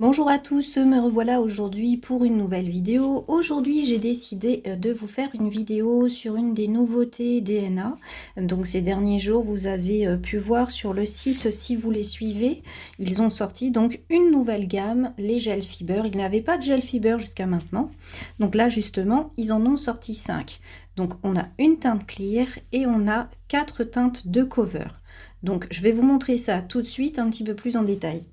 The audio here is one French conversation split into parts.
Bonjour à tous, me revoilà aujourd'hui pour une nouvelle vidéo. Aujourd'hui, j'ai décidé de vous faire une vidéo sur une des nouveautés DNA. Donc ces derniers jours, vous avez pu voir sur le site, si vous les suivez, ils ont sorti donc une nouvelle gamme, les gel fiber. Ils n'avaient pas de gel fiber jusqu'à maintenant. Donc là, justement, ils en ont sorti 5. Donc on a une teinte clear et on a 4 teintes de cover. Donc je vais vous montrer ça tout de suite un petit peu plus en détail.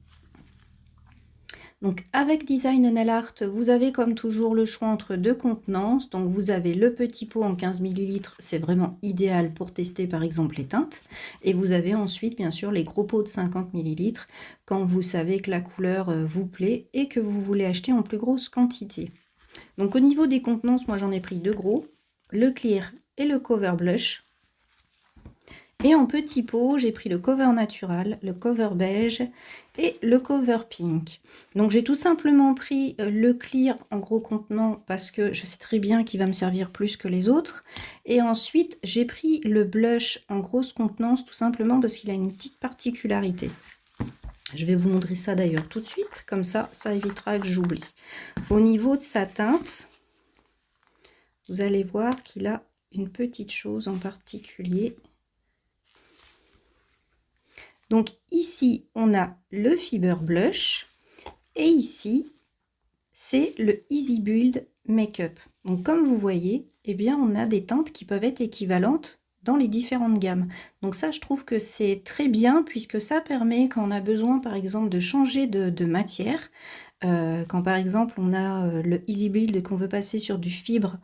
Donc avec Design Nail Art, vous avez comme toujours le choix entre deux contenances. Donc vous avez le petit pot en 15 ml, c'est vraiment idéal pour tester par exemple les teintes. Et vous avez ensuite bien sûr les gros pots de 50 ml quand vous savez que la couleur vous plaît et que vous voulez acheter en plus grosse quantité. Donc au niveau des contenances, moi j'en ai pris deux gros, le clear et le cover blush. Et en petit pot, j'ai pris le cover natural, le cover beige et le cover pink. Donc j'ai tout simplement pris le clear en gros contenant parce que je sais très bien qu'il va me servir plus que les autres. Et ensuite, j'ai pris le blush en grosse contenance tout simplement parce qu'il a une petite particularité. Je vais vous montrer ça d'ailleurs tout de suite, comme ça évitera que j'oublie. Au niveau de sa teinte, vous allez voir qu'il a une petite chose en particulier. Donc ici, on a le Fiber Blush et ici, c'est le Easy Build Makeup. Donc comme vous voyez, eh bien, on a des teintes qui peuvent être équivalentes dans les différentes gammes. Donc ça, je trouve que c'est très bien puisque ça permet quand on a besoin, par exemple, de changer de matière. Quand par exemple, on a le Easy Build et qu'on veut passer sur du fibre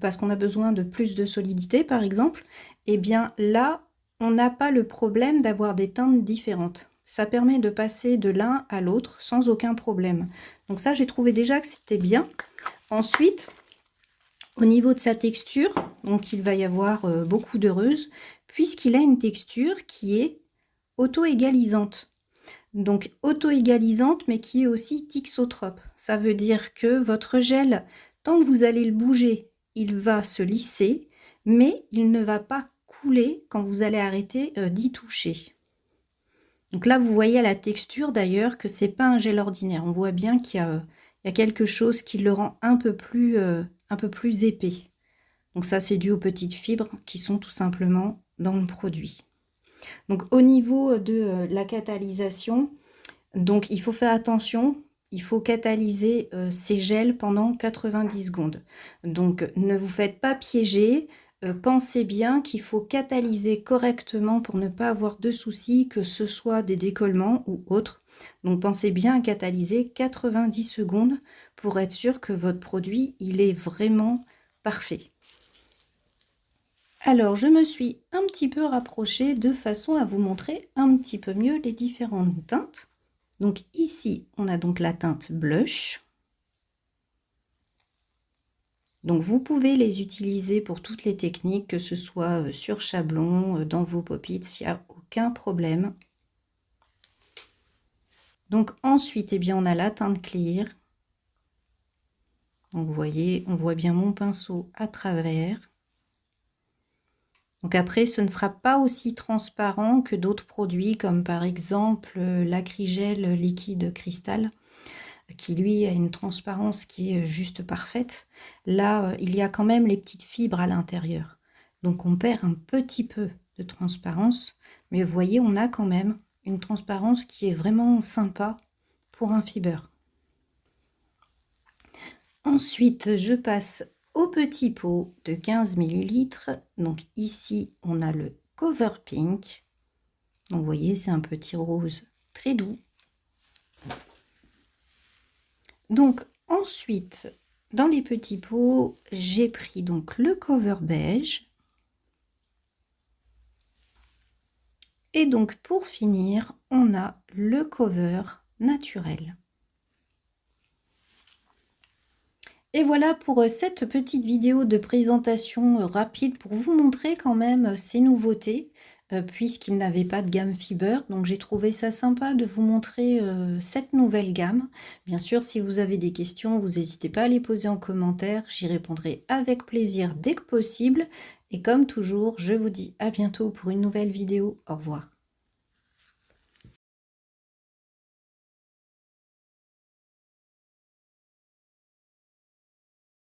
parce qu'on a besoin de plus de solidité, par exemple, eh bien là, on n'a pas le problème d'avoir des teintes différentes. Ça permet de passer de l'un à l'autre sans aucun problème. Donc ça, j'ai trouvé déjà que c'était bien. Ensuite, au niveau de sa texture, donc il va y avoir beaucoup d'heureuses, puisqu'il a une texture qui est auto-égalisante. Donc auto-égalisante, mais qui est aussi thixotrope. Ça veut dire que votre gel, tant que vous allez le bouger, il va se lisser, mais il ne va pas couler quand vous allez arrêter d'y toucher. Donc là, vous voyez à la texture d'ailleurs que c'est pas un gel ordinaire. On voit bien qu'il y a quelque chose qui le rend un peu plus épais. Donc ça, c'est dû aux petites fibres qui sont tout simplement dans le produit. Donc au niveau de la catalysation, donc il faut faire attention. Il faut catalyser ces gels pendant 90 secondes. Donc ne vous faites pas piéger. Pensez bien qu'il faut catalyser correctement pour ne pas avoir de soucis, que ce soit des décollements ou autres. Donc pensez bien à catalyser 90 secondes pour être sûr que votre produit il est vraiment parfait. Alors je me suis un petit peu rapprochée de façon à vous montrer un petit peu mieux les différentes teintes. Donc ici, on a donc la teinte blush. Donc vous pouvez les utiliser pour toutes les techniques, que ce soit sur chablon, dans vos pop-its, il n'y a aucun problème. Donc ensuite, eh bien, on a la teinte clear. Donc vous voyez, on voit bien mon pinceau à travers. Donc après, ce ne sera pas aussi transparent que d'autres produits, comme par exemple l'acrygel liquide cristal, qui lui a une transparence qui est juste parfaite. Là, il y a quand même les petites fibres à l'intérieur. Donc on perd un petit peu de transparence, mais vous voyez, on a quand même une transparence qui est vraiment sympa pour un fiber. Ensuite, je passe au petit pot de 15 ml. Donc ici, on a le cover pink. Donc vous voyez, c'est un petit rose très doux. Donc ensuite, dans les petits pots, j'ai pris donc le cover beige. Et donc pour finir, on a le cover naturel. Et voilà pour cette petite vidéo de présentation rapide pour vous montrer quand même ces nouveautés, puisqu'il n'avait pas de gamme fiber. Donc j'ai trouvé ça sympa de vous montrer cette nouvelle gamme. Bien sûr, si vous avez des questions, vous n'hésitez pas à les poser en commentaire. J'y répondrai avec plaisir dès que possible. Et comme toujours, je vous dis à bientôt pour une nouvelle vidéo. Au revoir.